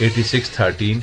8613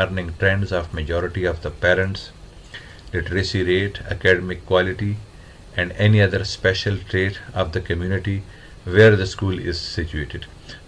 earning trends of majority of the parents, literacy rate, academic quality, and any other special trait of the community where the school is situated।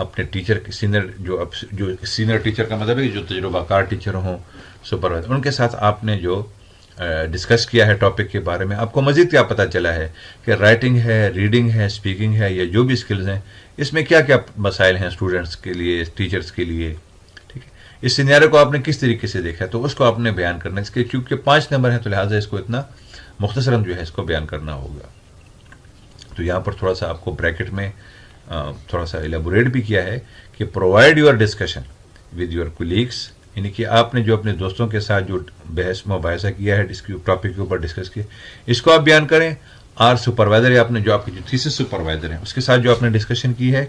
اپنے teacher کے جو senior teacher کا مطلب ہے جو تجربہ کار teacher ہوں، supervisor, ان کے ساتھ آپ نے جو ڈسکس کیا ہے ٹاپک کے بارے میں، آپ کو مزید کیا پتہ چلا ہے کہ رائٹنگ ہے، ریڈنگ ہے، اسپیکنگ ہے، یا جو بھی اسکلز ہیں، اس میں کیا کیا مسائل ہیں اسٹوڈنٹس کے لیے، ٹیچرس کے لیے. ٹھیک ہے، اس سینیریو کو آپ نے کس طریقے سے دیکھا ہے، تو اس کو آپ نے بیان کرنا ہے. اس کے چونکہ 5 نمبر ہیں تو لہٰذا اس کو اتنا مختصراً جو ہے اس کو بیان کرنا ہوگا. تو یہاں پر تھوڑا سا آپ کو بریکٹ میں تھوڑا سا ایلیبوریٹ بھی کیا ہے کہ provide your discussion with your colleagues, یعنی کہ آپ نے جو اپنے دوستوں کے ساتھ جو بحث مباحثہ کیا ہے اس ٹاپک کے اوپر ڈسکس کیا، اس کو آپ بیان کریں. آر سپروائزر، یا آپ نے جو آپ کی جو تھیسس سپروائزر ہیں اس کے ساتھ جو آپ نے ڈسکشن کی ہے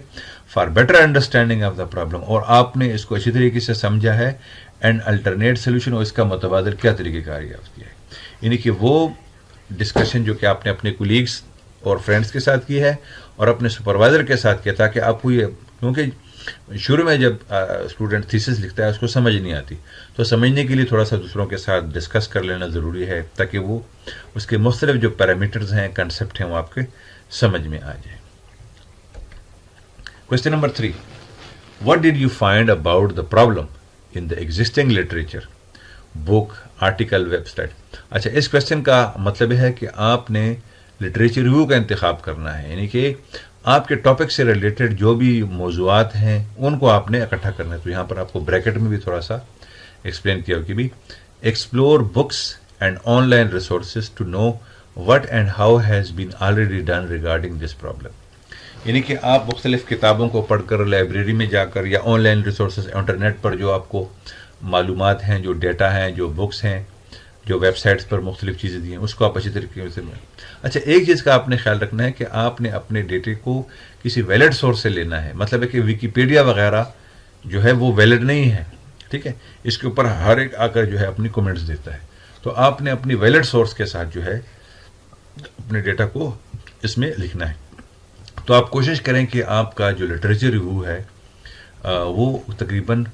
for better understanding of the problem, اور آپ نے اس کو اچھی طریقے سے سمجھا ہے، اینڈ الٹرنیٹ سولوشن، اور اس کا متبادل کیا طریقہ کار یافتہ کیا ہے. یعنی کہ وہ ڈسکشن جو کہ آپ نے اپنے کولیگس اور فرینڈس کے ساتھ کی ہے اور اپنے سپروائزر کے ساتھ کیا، تاکہ آپ کو یہ، کیونکہ شروع میں جب اسٹوڈنٹ تھیسس لکھتا ہے اس کو سمجھ نہیں آتی، تو سمجھنے کے لیے تھوڑا سا دوسروں کے ساتھ ڈسکس کر لینا ضروری ہے، تاکہ وہ اس کے مختلف جو پیرامیٹرز ہیں، کنسیپٹ ہیں، وہ آپ کے سمجھ میں آ جائیں. Question number 3، what did you find about the problem in the existing literature, book, article, website. اچھا، اس کوشچن کا مطلب ہے کہ آپ نے لٹریچر ریویو کا انتخاب کرنا ہے، یعنی کہ آپ کے ٹاپک سے ریلیٹڈ جو بھی موضوعات ہیں ان کو آپ نے اکٹھا کرنا ہے. تو یہاں پر آپ کو بریکٹ میں بھی تھوڑا سا ایکسپلین کیا ہو کہ بھی explore books and online resources to know what and how has been already done regarding this problem. یعنی کہ آپ مختلف کتابوں کو پڑھ کر، لائبریری میں جا کر، یا آن لائن ریسورسز انٹرنیٹ پر جو آپ کو معلومات ہیں، جو ڈیٹا ہیں، جو بکس ہیں، جو ویب سائٹس پر مختلف چیزیں دی ہیں، اس کو آپ اچھی طریقے سے اچھا، ایک چیز کا آپ نے خیال رکھنا ہے کہ آپ نے اپنے ڈیٹے کو کسی ویلڈ سورس سے لینا ہے. مطلب ہے کہ ویکیپیڈیا وغیرہ جو ہے وہ ویلڈ نہیں ہے. ٹھیک ہے، اس کے اوپر ہر ایک آ کر جو ہے اپنی کومنٹس دیتا ہے. تو آپ نے اپنی ویلڈ سورس کے ساتھ جو ہے اپنے ڈیٹا کو اس میں لکھنا ہے. تو آپ کوشش کریں کہ آپ کا جو لٹریچر ریویو ہے وہ تقریباً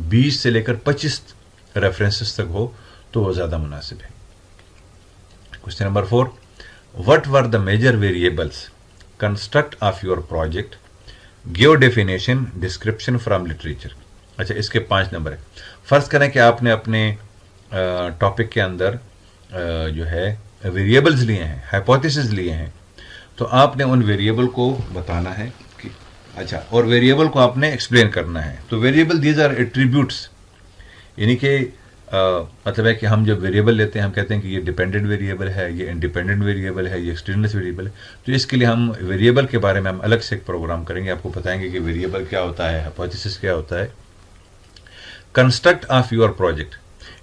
20 سے لے کر 25 ریفرنسز تک ہو تو وہ زیادہ مناسب ہے. Question number 4، what were the major variables construct of your project, give definition, description from literature. اچھا، اس کے 5 نمبر ہے. فرض کریں کہ آپ نے اپنے ٹاپک کے اندر جو ہے ویریبلز لیے ہیں، ہائپوتھیسز لیے ہیں، تو آپ نے ان ویریبل کو بتانا ہے کہ اچھا، اور ویریبل کو آپ نے ایکسپلین کرنا ہے. تو ویریبل دیز آر ایٹریبیوٹس، یعنی کہ مطلب ہے کہ ہم جب ویریبل لیتے ہیں ہم کہتے ہیں کہ یہ ڈیپینڈنٹ ویریبل ہے، یہ انڈیپینڈنٹ ویریبل ہے، یہ ایکسٹرنس ویریبل ہے. تو اس کے لیے ہم ویریبل کے بارے میں ہم الگ سے ایک پروگرام کریں گے، آپ کو بتائیں گے کہ ویریبل کیا ہوتا ہے، ہائپوتھیسس کیا ہوتا ہے. کنسٹرکٹ آف یور پروجیکٹ،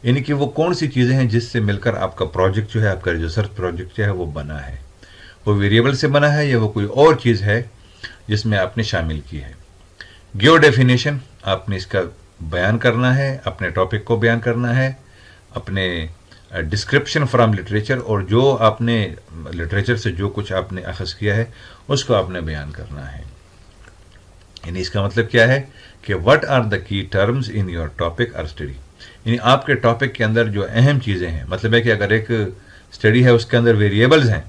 یعنی کہ وہ کون سی چیزیں ہیں جس سے مل کر آپ کا پروجیکٹ جو ہے، آپ کا ریسرچ پروجیکٹ جو ہے وہ بنا ہے. وہ ویریبل سے بنا ہے یا وہ کوئی اور چیز ہے جس میں آپ نے شامل کی ہے. گیو ڈیفینیشن، آپ نے اس کا بیان کرنا ہے، اپنے ٹاپک کو بیان کرنا ہے. اپنے ڈسکرپشن فرام لٹریچر، اور جو آپ نے لٹریچر سے جو کچھ آپ نے اخذ کیا ہے اس کو آپ نے بیان کرنا ہے. یعنی اس کا مطلب کیا ہے کہ وٹ آر دا کی ٹرمز ان یور ٹاپک اور اسٹڈی، یعنی آپ کے ٹاپک کے اندر جو اہم چیزیں ہیں. مطلب ہے کہ اگر ایک اسٹڈی ہے اس کے اندر ویریبلز ہیں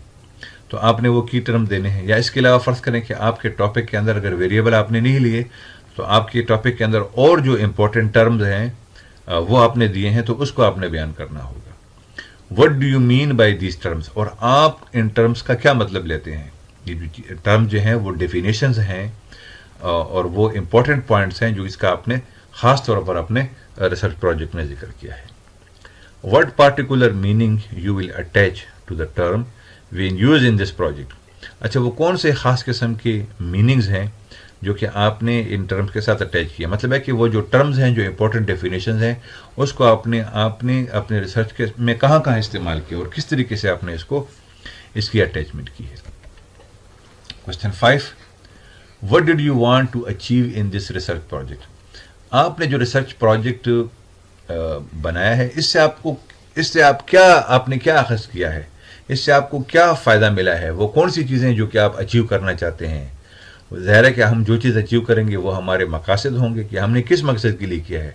تو آپ نے وہ کی ٹرم دینے ہیں. یا اس کے علاوہ فرض کریں کہ آپ کے ٹاپک کے اندر اگر ویریبل آپ نے نہیں لیے تو آپ کے ٹاپک کے اندر اور جو امپورٹنٹ ٹرمز ہیں وہ آپ نے دیے ہیں، تو اس کو آپ نے بیان کرنا ہوگا. What do you mean by these terms, اور آپ ان ٹرمز کا کیا مطلب لیتے ہیں. یہ جو ٹرم جو ہیں وہ ڈیفینیشنز ہیں اور وہ امپورٹنٹ پوائنٹس ہیں جو اس کا آپ نے خاص طور پر اپنے ریسرچ پروجیکٹ میں ذکر کیا ہے. What particular meaning you will attach to the term when use in this project. اچھا، وہ کون سے خاص قسم کے میننگز ہیں جو کہ آپ نے ان ٹرمز کے ساتھ اٹیچ کیا. مطلب ہے کہ وہ جو ٹرمز ہیں، جو امپورٹنٹ ڈیفینیشنز ہیں، اس کو آپ نے اپنے ریسرچ میں کہاں استعمال کیا اور کس طریقے سے آپ نے اس کی اٹیچمنٹ کی ہے. Question 5، what did you want to achieve in this research project. آپ نے جو ریسرچ پروجیکٹ بنایا ہے اس سے آپ نے کیا اخذ کیا ہے، اس سے آپ کو کیا فائدہ ملا ہے، وہ کون سی چیزیں جو کہ آپ اچیو کرنا چاہتے ہیں. ظاہر ہے کہ ہم جو چیز اچیو کریں گے وہ ہمارے مقاصد ہوں گے کہ ہم نے کس مقصد کے لیے کیا ہے.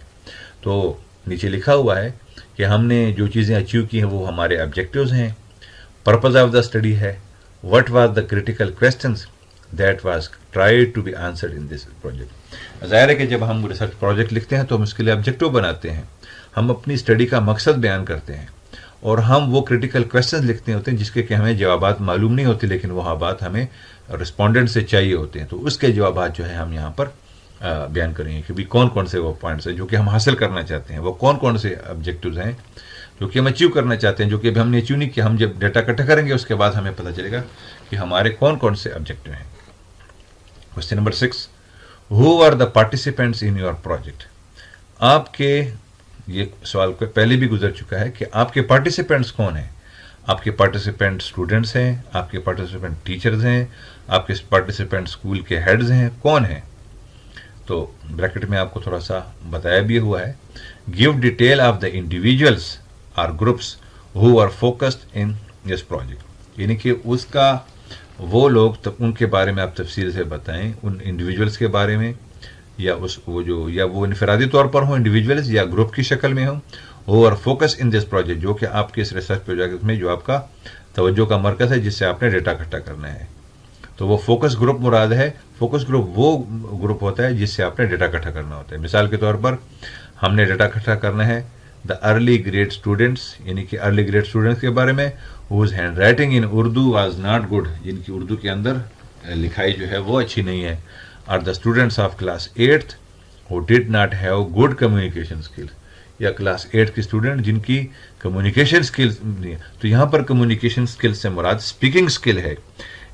تو نیچے لکھا ہوا ہے کہ ہم نے جو چیزیں اچیو کی ہیں وہ ہمارے آبجیکٹیوز ہیں. پرپز آف دا اسٹڈی ہے. What was the critical questions. that was tried to be answered in this project. ظاہر ہے کہ جب ہم ریسرچ پروجیکٹ لکھتے ہیں تو ہم اس کے لیے آبجیکٹو بناتے ہیں, ہم اپنی اسٹڈی کا مقصد بیان کرتے ہیں, اور ہم وہ کرٹیکل کویشچنز لکھتے ہوتے ہیں جس کے کہ ہمیں جوابات معلوم نہیں ہوتے, لیکن وہ بات ہمیں رسپونڈنٹ سے چاہیے ہوتے ہیں. تو اس کے جوابات جو ہے ہم یہاں پر بیان کریں گے کہ بھی کون کون سے وہ پوائنٹس ہیں جو کہ ہم حاصل کرنا چاہتے ہیں, وہ کون کون سے آبجیکٹوز ہیں جو کہ ہم اچیو کرنا چاہتے ہیں, جو کہ ابھی ہم نے اچیو نہیں کیا. ہم جب ڈیٹا اکٹھا کریں گے اس کے بعد ہمیں پتہ چلے گا کہ ہمارے کون کون سے آبجیکٹو ہیں. Question number 6, who are the participants in your project. آپ کے, یہ سوال کو پہلے بھی گزر چکا ہے کہ آپ کے پارٹیسپینٹس کون ہیں. آپ کے پارٹیسپینٹ اسٹوڈنٹس ہیں, آپ کے پارٹیسپینٹ ٹیچرز ہیں, آپ کے پارٹیسپینٹ اسکول کے ہیڈز ہیں, کون ہیں؟ تو بریکٹ میں آپ کو تھوڑا سا بتایا بھی ہوا ہے, give detail of the individuals اور groups who are focused in this project. یعنی کہ اس کا وہ لوگ ان کے بارے میں آپ تفصیل سے بتائیں, ان انڈیویجولس کے بارے میں, یا وہ انفرادی طور پر ہوں انڈیویجولس یا گروپ کی شکل میں ہوں, who are focus in this project, جو کہ آپ کے اس ریسرچ پروجیکٹ میں جو آپ کا توجہ کا مرکز ہے جس سے آپ نے ڈیٹا اکٹھا کرنا ہے. تو وہ فوکس گروپ مراد ہے. فوکس گروپ وہ گروپ ہوتا ہے جس سے آپ نے ڈیٹا اکٹھا کرنا ہوتا ہے. مثال کے طور پر ہم نے ڈیٹا اکٹھا کرنا ہے دا ارلی گریڈ اسٹوڈنٹس, یعنی کہ ارلی گریڈ اسٹوڈنٹس کے بارے میں, whose handwriting in Urdu was not good, جن کی اردو کے اندر لکھائی جو ہے وہ اچھی نہیں ہے. Are the students of class 8th who did not have good communication skills, یا کلاس 8 کے اسٹوڈنٹ جن کی کمیونیکیشن اسکلس نہیں ہے. تو یہاں پر کمیونیکیشن اسکل سے مراد اسپیکنگ اسکل ہے,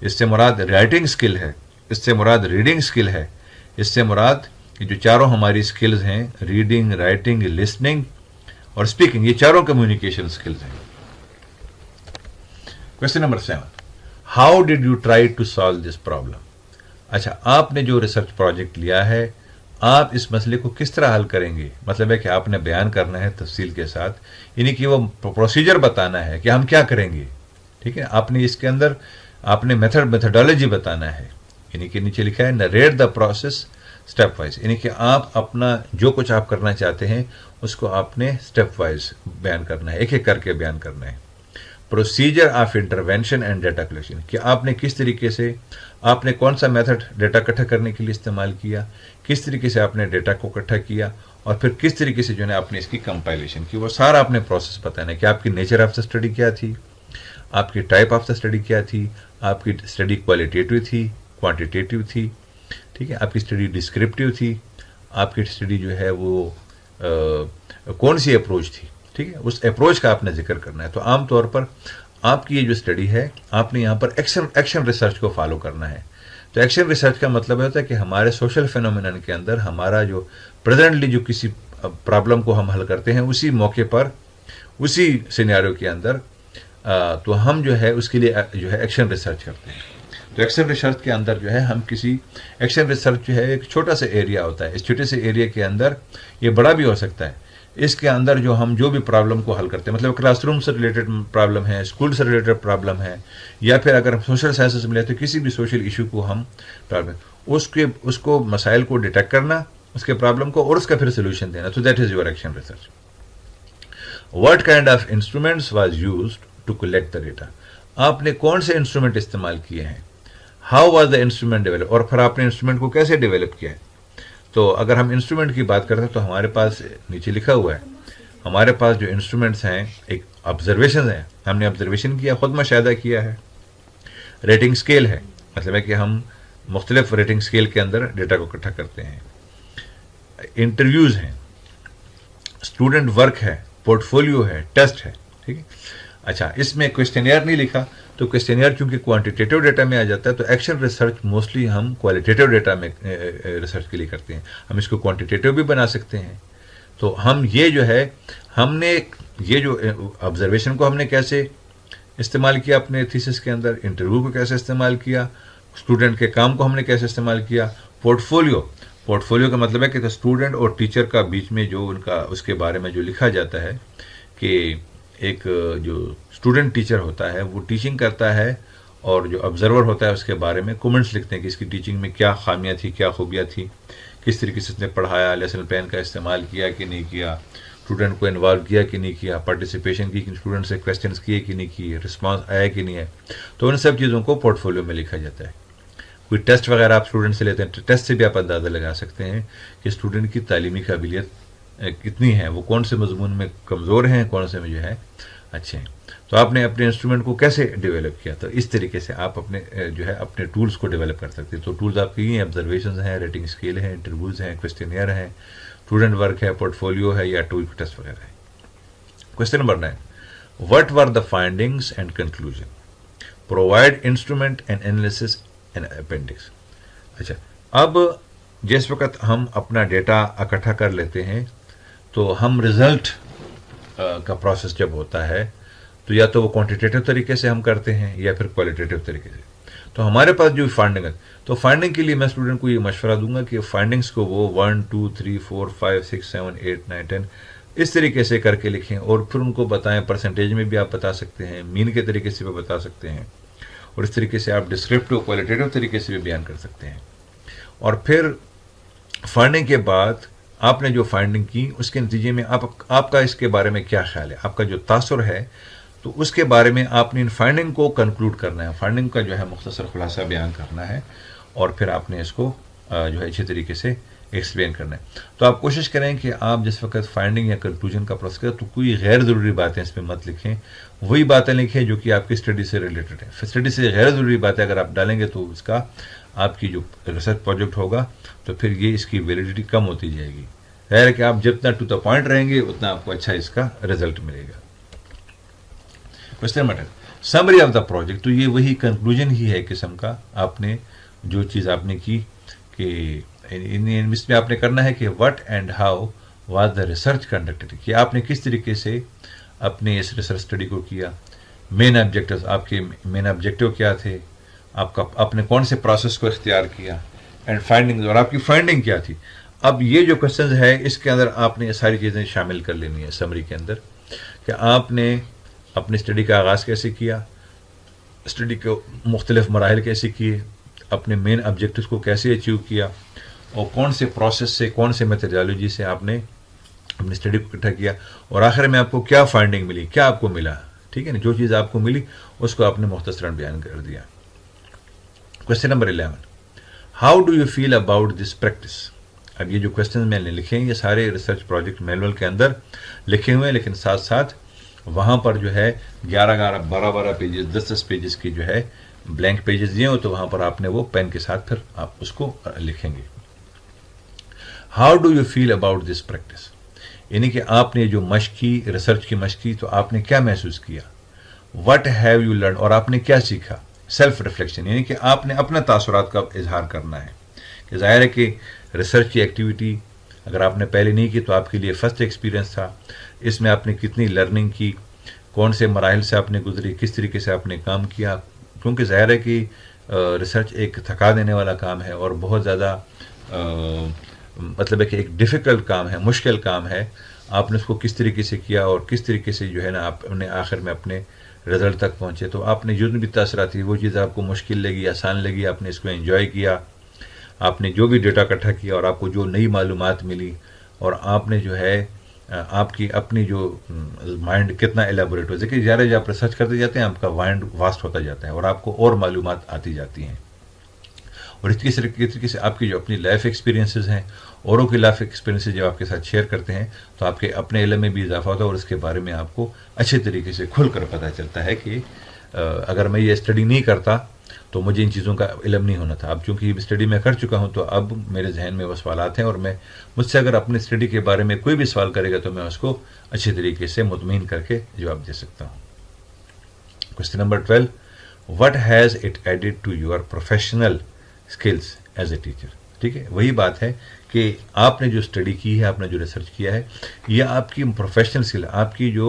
اس سے مراد رائٹنگ اسکل ہے, اس سے مراد ریڈنگ اسکل ہے, اس سے مراد یہ جو چاروں ہماری اسکلز ہیں, ریڈنگ, رائٹنگ, لسننگ اور اسپیکنگ, یہ چاروں کمیونیکیشن اسکلز ہیں. Question number 7, how did you try to solve this problem. اچھا, آپ نے جو ریسرچ پروجیکٹ لیا ہے آپ اس مسئلے کو کس طرح حل کریں گے. مطلب ہے کہ آپ نے بیان کرنا ہے تفصیل کے ساتھ, یعنی کہ وہ پروسیجر بتانا ہے کہ ہم کیا کریں گے. ٹھیک ہے, آپ نے اس کے اندر آپ نے میتھڈالوجی بتانا ہے, یعنی کہ نیچے لکھا ہے narrate the process step wise, یعنی کہ آپ اپنا جو کچھ آپ کرنا چاہتے ہیں اس کو آپ نے اسٹیپ وائز بیان کرنا ہے, ایک ایک کر کے بیان کرنا ہے. Procedure of intervention and data collection, کہ آپ نے کس طریقے سے, آپ نے کون سا میتھڈ ڈیٹا اکٹھا کرنے کے لیے استعمال کیا, کس طریقے سے آپ نے ڈیٹا کو اکٹھا کیا, اور پھر کس طریقے سے جو ہے آپ نے اس کی کمپائلیشن کی. وہ سارا آپ نے پروسیس بتانا ہے کہ آپ کی نیچر آف دا اسٹڈی کیا تھی, آپ کی ٹائپ آف دا اسٹڈی کیا تھی, آپ کی اسٹڈی کوالیٹیٹیو تھی, کوانٹیٹیو تھی, ٹھیک ہے, آپ کی اسٹڈی ڈسکرپٹیو تھی, آپ کی اسٹڈی جو ہے وہ کون سی اپروچ تھی. ٹھیک ہے, اس اپروچ کا آپ نے ذکر کرنا ہے. تو عام طور پر آپ کی یہ جو اسٹڈی ہے آپ نے یہاں پر ایکشن ریسرچ کو فالو کرنا ہے. تو ایکشن ریسرچ کا مطلب ہوتا ہے کہ ہمارے سوشل فینومینن کے اندر ہمارا جو پریزنٹلی جو کسی پرابلم کو ہم حل کرتے ہیں اسی موقع پر, اسی سینیریو کے اندر, تو ہم جو ہے اس کے لیے جو ہے ایکشن ریسرچ کرتے ہیں. تو ایکشن ریسرچ کے اندر جو ہے ہم کسی ایکشن ریسرچ جو ہے ایک چھوٹا سا ایریا ہوتا ہے, اس چھوٹے سے ایریا کے اندر یہ بڑا بھی ہو سکتا ہے. اس کے اندر جو ہم جو بھی پرابلم کو حل کرتے ہیں, مطلب کلاس روم سے ریلیٹڈ پرابلم ہے, اسکول سے ریلیٹڈ پرابلم ہے, یا پھر اگر ہم سوشل سائنسز میں لیتے ہیں کسی بھی سوشل ایشو کو ہم اس کو مسائل کو ڈیٹیکٹ کرنا, اس کے پرابلم کو, اور اس کا پھر سولوشن دینا. تو that is your action research. What kind of instruments was used to collect the data. آپ نے کون سے انسٹرومنٹ استعمال کیے ہیں. How was the instrument develop, اور پھر آپ نے انسٹرومنٹ کو کیسے ڈیولپ کیا ہے. تو اگر ہم انسٹرومنٹ کی بات کرتے ہیں تو ہمارے پاس نیچے لکھا ہوا ہے, ہمارے پاس جو انسٹرومنٹس ہیں ایک آبزرویشن ہیں, ہم نے آبزرویشن کیا, خود مشاہدہ کیا ہے. ریٹنگ اسکیل ہے, مطلب ہے کہ ہم مختلف ریٹنگ اسکیل کے اندر ڈیٹا کو اکٹھا کرتے ہیں. انٹرویوز ہیں, اسٹوڈنٹ ورک ہے, پورٹ فولیو ہے, ٹیسٹ ہے. ٹھیک ہے. اچھا, اس میں کوشچنیئر نہیں لکھا, تو کوشچنیئر چونکہ کوانٹیٹیو ڈیٹا میں آ جاتا ہے, تو ایکشن ریسرچ موسٹلی ہم کوالٹیٹیو ڈیٹا میں ریسرچ کے لیے کرتے ہیں. ہم اس کو کوانٹیٹیو بھی بنا سکتے ہیں. تو ہم یہ جو ہے ہم نے یہ جو آبزرویشن کو ہم نے کیسے استعمال کیا اپنے تھیسس کے اندر, انٹرویو کو کیسے استعمال کیا, اسٹوڈنٹ کے کام کو ہم نے کیسے استعمال کیا, پورٹ فولیو کا مطلب ہے کہ اسٹوڈنٹ اور ٹیچر کا بیچ میں جو ان کا اس کے بارے میں جو لکھا جاتا ہے کہ ایک جو اسٹوڈنٹ ٹیچر ہوتا ہے وہ ٹیچنگ کرتا ہے, اور جو آبزرور ہوتا ہے اس کے بارے میں کومنٹس لکھتے ہیں کہ اس کی ٹیچنگ میں کیا خامیاں تھی, کیا خوبیاں تھی, کس طریقے سے اس نے پڑھایا, لیسن پلان کا استعمال کیا کہ نہیں کیا, اسٹوڈنٹ کو انوالو کیا کہ نہیں کیا, پارٹیسپیشن کی اسٹوڈنٹ سے کویسچنس کیے کہ نہیں کیے, رسپانس آیا کہ نہیں ہے. تو ان سب چیزوں کو پورٹ فولیو میں لکھا جاتا ہے. کوئی ٹیسٹ وغیرہ آپ اسٹوڈنٹ سے لیتے ہیں، ٹیسٹ سے بھی آپ اندازہ لگا سکتے ہیں کہ اسٹوڈنٹ کی تعلیمی قابلیت کتنی ہے، وہ کون سے مضمون میں کمزور ہیں، کون سے میں جو ہے اچھے ہیں. تو آپ نے اپنے انسٹرومنٹ کو کیسے ڈیولپ کیا؟ تو اس طریقے سے آپ اپنے جو ہے اپنے ٹولز کو ڈیولپ کر سکتے ہیں. تو ٹولز آپ کی آبزرویشنز ہیں، ریٹنگ اسکیل ہیں، انٹرویوز ہیں، کویسچنیئر ہیں، اسٹوڈنٹ ورک ہے، پورٹ فولیو ہے، یا ٹول ٹیسٹ وغیرہ ہے. Question number 9. What were the findings and conclusion? Provide instrument and analysis and appendix. اچھا، اب جس وقت ہم اپنا ڈیٹا اکٹھا کر لیتے ہیں تو ہم رزلٹ کا پروسیس جب ہوتا ہے تو یا تو وہ کوانٹیٹیو طریقے سے ہم کرتے ہیں یا پھر کوالٹیٹیو طریقے سے. تو ہمارے پاس جو فائنڈنگ ہے، تو فائنڈنگ کے لیے میں اسٹوڈنٹ کو یہ مشورہ دوں گا کہ فائنڈنگس کو وہ 1 2 3 4 5 6 7 8 9 10 اس طریقے سے کر کے لکھیں، اور پھر ان کو بتائیں. پرسنٹیج میں بھی آپ بتا سکتے ہیں، مین کے طریقے سے بھی بتا سکتے ہیں، اور اس طریقے سے آپ ڈسکرپٹیو کوالٹیٹیو طریقے سے بھی بیان کر سکتے ہیں. اور پھر فائنڈنگ کے بعد آپ نے جو فائنڈنگ کی اس کے نتیجے میں آپ کا اس کے بارے میں کیا خیال ہے، آپ کا جو تاثر ہے، تو اس کے بارے میں آپ نے ان فائنڈنگ کو کنکلوڈ کرنا ہے، فائنڈنگ کا جو ہے مختصر خلاصہ بیان کرنا ہے، اور پھر آپ نے اس کو جو ہے اچھے طریقے سے ایکسپلین کرنا ہے. تو آپ کوشش کریں کہ آپ جس وقت فائنڈنگ یا کنکلوژن کا پروسیس کریں تو کوئی غیر ضروری باتیں اس میں مت لکھیں، وہی باتیں لکھیں جو کہ آپ کی اسٹڈی سے ریلیٹڈ ہیں. اسٹڈی سے غیر ضروری باتیں اگر آپ ڈالیں گے تو اس کا آپ کی جو ریسرچ پروجیکٹ ہوگا تو پھر یہ اس کی ویلیڈیٹی کم ہوتی جائے گی. ظاہر ہے کہ آپ جتنا ٹو دا پوائنٹ رہیں گے اتنا آپ کو اچھا اس کا رزلٹ ملے گا. Question number summary of the project. تو یہ وہی کنکلوژن ہی ہے قسم کا، آپ نے جو چیز آپ نے کی کہ اس میں آپ نے کرنا ہے کہ what and how was the research conducted, کہ آپ نے کس طریقے سے اپنے اس ریسرچ اسٹڈی کو کیا. مین آبجیکٹو، آپ کے مین آبجیکٹو کیا تھے، آپ نے کون سے پروسیس کو اختیار کیا، اینڈ فائنڈنگ، اور آپ کی فائنڈنگ کیا تھی. اب یہ جو کوشچنز ہے اس کے اندر آپ نے یہ ساری چیزیں شامل کر لینی ہے سمری کے اندر، کہ آپ نے اپنی اسٹڈی کا آغاز کیسے کیا، اسٹڈی کے مختلف مراحل کیسے کیے، اپنے مین آبجیکٹوز کو کیسے اچیو کیا، اور کون سے پروسیس سے، کون سے میتھڈالوجی سے آپ نے اپنی اسٹڈی کو اکٹھا کیا، اور آخر میں آپ کو کیا فائنڈنگ ملی، کیا آپ کو ملا. ٹھیک ہے نا، جو چیز آپ کو ملی اس کو آپ نے مختصراً بیان کر دیا. Question number 11. How do you feel about this practice. اب یہ جو کوشچن میں نے لکھے ہیں یہ سارے ریسرچ پروجیکٹ مینول کے اندر لکھے ہوئے ہیں، لیکن ساتھ ساتھ وہاں پر جو ہے 11 12 پیجز 10 پیجز کی جو ہے بلینک پیجز دیے ہو، تو وہاں پر آپ نے وہ پین کے ساتھ پھر آپ اس کو لکھیں گے. How do you feel about this practice, یعنی کہ آپ نے جو مشق کی، ریسرچ کی مشق کی، تو آپ نے کیا محسوس کیا. وٹ ہیو یو لرن، اور آپ نے کیا سیکھا. سیلف ریفلیکشن، یعنی کہ آپ نے اپنے تاثرات کا اظہار کرنا ہے. کہ ظاہر ہے کہ ریسرچ کی ایکٹیویٹی اگر آپ نے پہلے نہیں کی تو آپ کے لیے فرسٹ ایکسپیرینس تھا. اس میں آپ نے کتنی لرننگ کی، کون سے مراحل سے آپ نے گزری، کس طریقے سے آپ نے کام کیا. کیونکہ ظاہر ہے کہ ریسرچ ایک تھکا دینے والا کام ہے، اور بہت زیادہ مطلب ہے کہ ایک ڈیفیکلٹ کام ہے، مشکل کام ہے. آپ نے اس کو کس طریقے سے کیا اور کس طریقے سے جو ہے نا آپ نے آخر میں اپنے رزلٹ تک پہنچے. تو آپ نے جو بھی تاثرات تھی وہ چیز آپ کو مشکل لگی، آسان لگی، آپ نے اس کو انجوائے کیا. آپ نے جو بھی ڈیٹا اکٹھا کیا اور آپ کو جو نئی معلومات ملی، اور آپ نے جو ہے آپ کی اپنی جو مائنڈ کتنا ایلیبوریٹ ہو. دیکھیے زیادہ جب آپ ریسرچ کرتے جاتے ہیں آپ کا مائنڈ واسٹ ہوتا جاتا ہے اور آپ کو اور معلومات آتی جاتی ہیں. اور اس طریقے سے آپ کی جو اپنی لائف ایکسپیرینسز ہیں، اوروں کی لائف ایکسپیرینسز جب آپ کے ساتھ شیئر کرتے ہیں تو آپ کے اپنے علم میں بھی اضافہ ہوتا ہے، اور اس کے بارے میں آپ کو اچھے طریقے سے کھل کر پتہ چلتا ہے کہ اگر میں یہ اسٹڈی نہیں کرتا تو مجھے ان چیزوں کا علم نہیں ہونا تھا. اب چونکہ یہ اسٹڈی میں کر چکا ہوں تو اب میرے ذہن میں وہ سوالات ہیں، اور میں مجھ سے اگر اپنے اسٹڈی کے بارے میں کوئی بھی سوال کرے گا تو میں اس کو اچھے طریقے سے مطمئن کر کے جواب دے سکتا ہوں. Question number 12. What has it added to your professional skills as a teacher. ٹھیک ہے، وہی بات ہے کہ آپ نے جو اسٹڈی کی ہے، آپ نے جو ریسرچ کیا ہے، یہ آپ کی پروفیشنل اسکل، آپ کی جو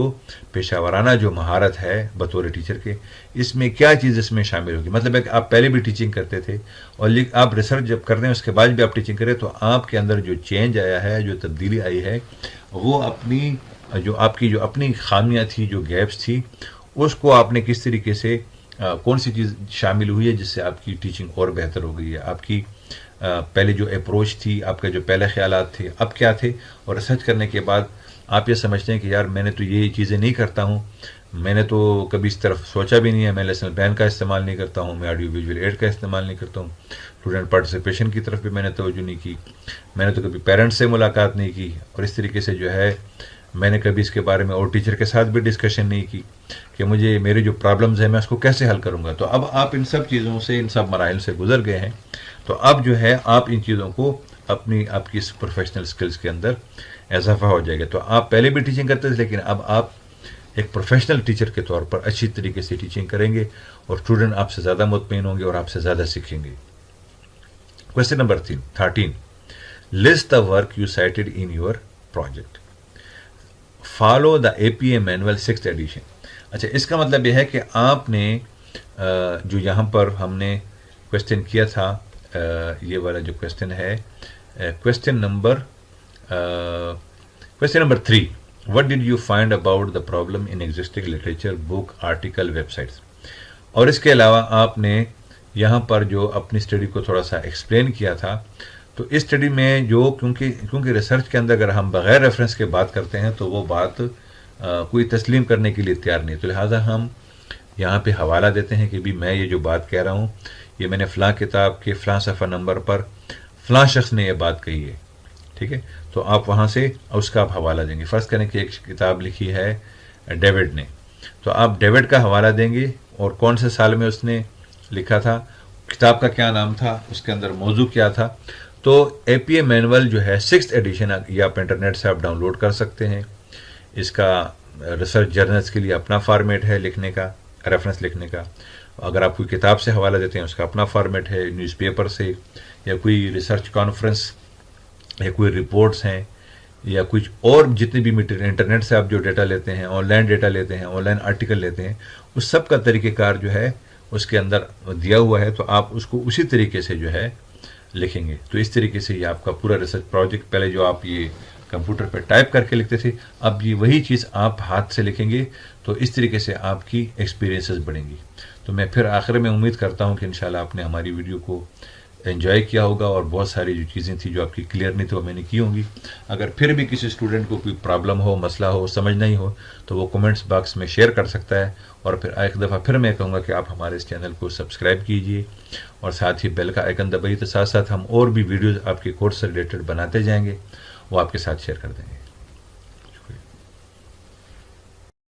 پیشہ ورانہ جو مہارت ہے بطور ٹیچر کے، اس میں کیا چیز اس میں شامل ہوگی. مطلب ہے کہ آپ پہلے بھی ٹیچنگ کرتے تھے اور آپ ریسرچ جب کر رہے ہیں اس کے بعد بھی آپ ٹیچنگ کریں، تو آپ کے اندر جو چینج آیا ہے، جو تبدیلی آئی ہے، وہ اپنی جو آپ کی جو اپنی خامیاں تھیں، جو گیپس تھی، اس کو آپ نے کس طریقے سے کون سی چیز شامل ہوئی ہے جس سے آپ کی ٹیچنگ اور بہتر ہو گئی ہے. آپ کی پہلے جو اپروچ تھی، آپ کے جو پہلے خیالات تھے اب کیا تھے، اور ریسرچ کرنے کے بعد آپ یہ سمجھتے ہیں کہ یار میں نے تو یہ چیزیں نہیں کرتا ہوں، میں نے تو کبھی اس طرف سوچا بھی نہیں ہے، میں لیسن پلان کا استعمال نہیں کرتا ہوں، میں آڈیو ویژول ایڈ کا استعمال نہیں کرتا ہوں، اسٹوڈنٹ پارٹیسپیشن کی طرف بھی میں نے توجہ نہیں کی، میں نے تو کبھی پیرنٹس سے ملاقات نہیں کی، اور اس طریقے سے جو ہے میں نے کبھی اس کے بارے میں اور ٹیچر کے ساتھ بھی ڈسکشن نہیں کی کہ مجھے میری جو پرابلمز ہیں میں اس کو کیسے حل کروں گا۔ تو اب آپ ان سب چیزوں سے، ان سب مراحل سے گزر گئے ہیں، تو اب جو ہے آپ ان چیزوں کو آپ کی پروفیشنل سکلز کے اندر اضافہ ہو جائے گا۔ تو آپ پہلے بھی ٹیچنگ کرتے تھے، لیکن اب آپ ایک پروفیشنل ٹیچر کے طور پر اچھی طریقے سے ٹیچنگ کریں گے، اور اسٹوڈنٹ آپ سے زیادہ مطمئن ہوں گے اور آپ سے زیادہ سیکھیں گے۔ Question number 13، list the work you cited in your project, follow the A P A manual 6th edition. اچھا، اس کا مطلب یہ ہے کہ آپ نے جو یہاں پر ہم نے کویسچن کیا تھا، یہ والا جو کویسچن ہے، question number 3، what did you find about the problem in existing literature, book, article, web sites. اور اس کے علاوہ آپ نے یہاں پر جو اپنی اسٹڈی کو تھوڑا سا ایکسپلین کیا تھا، تو اس اسٹڈی میں جو کیونکہ ریسرچ کے اندر اگر ہم بغیر ریفرنس کے بات کرتے ہیں تو وہ بات کوئی تسلیم کرنے کے لیے تیار نہیں، تو لہٰذا ہم یہاں پہ حوالہ دیتے ہیں کہ بھی میں یہ جو بات کہہ رہا ہوں یہ میں نے فلاں کتاب کے فلاں صفحہ نمبر پر فلاں شخص نے یہ بات کہی ہے، ٹھیک ہے، تو آپ وہاں سے اس کا آپ حوالہ دیں گے۔ فرض کریں کہ ایک کتاب لکھی ہے ڈیوڈ نے، تو آپ ڈیوڈ کا حوالہ دیں گے اور کون سے سال میں اس نے لکھا تھا، کتاب کا کیا نام تھا، اس کے اندر موضوع کیا تھا۔ تو اے پی اے مینول جو ہے 6th ایڈیشن، یہ آپ انٹرنیٹ سے آپ ڈاؤن لوڈ کر سکتے ہیں۔ اس کا ریسرچ جرنلز کے لیے اپنا فارمیٹ ہے لکھنے کا، ریفرنس لکھنے کا، اگر آپ کوئی کتاب سے حوالہ دیتے ہیں اس کا اپنا فارمیٹ ہے، نیوز پیپر سے یا کوئی ریسرچ کانفرنس یا کوئی رپورٹس ہیں یا کچھ اور جتنے بھی میٹیریل انٹرنیٹ سے آپ جو ڈیٹا لیتے ہیں، آن لائن ڈیٹا لیتے ہیں، آن لائن آرٹیکل لیتے ہیں، اس سب کا طریقہ کار جو ہے اس کے اندر دیا ہوا ہے، تو آپ اس کو اسی طریقے سے جو ہے لکھیں گے۔ تو اس طریقے سے یہ آپ کا پورا ریسرچ پروجیکٹ، پہلے جو آپ یہ کمپیوٹر پہ ٹائپ کر کے لکھتے تھے، اب یہ وہی چیز آپ ہاتھ سے لکھیں گے، تو اس طریقے سے آپ کی ایکسپیرینسز بڑھیں گی۔ تو میں پھر آخر میں امید کرتا ہوں کہ انشاءاللہ آپ نے ہماری ویڈیو کو انجوائے کیا ہوگا، اور بہت ساری جو چیزیں تھیں جو آپ کی کلیئر نہیں تھی وہ میں نے کی ہوں گی۔ اگر پھر بھی کسی اسٹوڈنٹ کو کوئی پرابلم ہو، مسئلہ ہو، سمجھ نہیں ہو، تو وہ کومنٹس باکس میں شیئر کر سکتا ہے، اور پھر ایک دفعہ پھر میں کہوں گا کہ آپ ہمارے اس چینل کو سبسکرائب کیجئے، اور ساتھ ہی بیل کا آئیکن دبائیے، تو ساتھ ساتھ ہم اور بھی ویڈیوز آپ کے کورس سے ریلیٹڈ بناتے جائیں گے، وہ آپ کے ساتھ شیئر کر دیں گے۔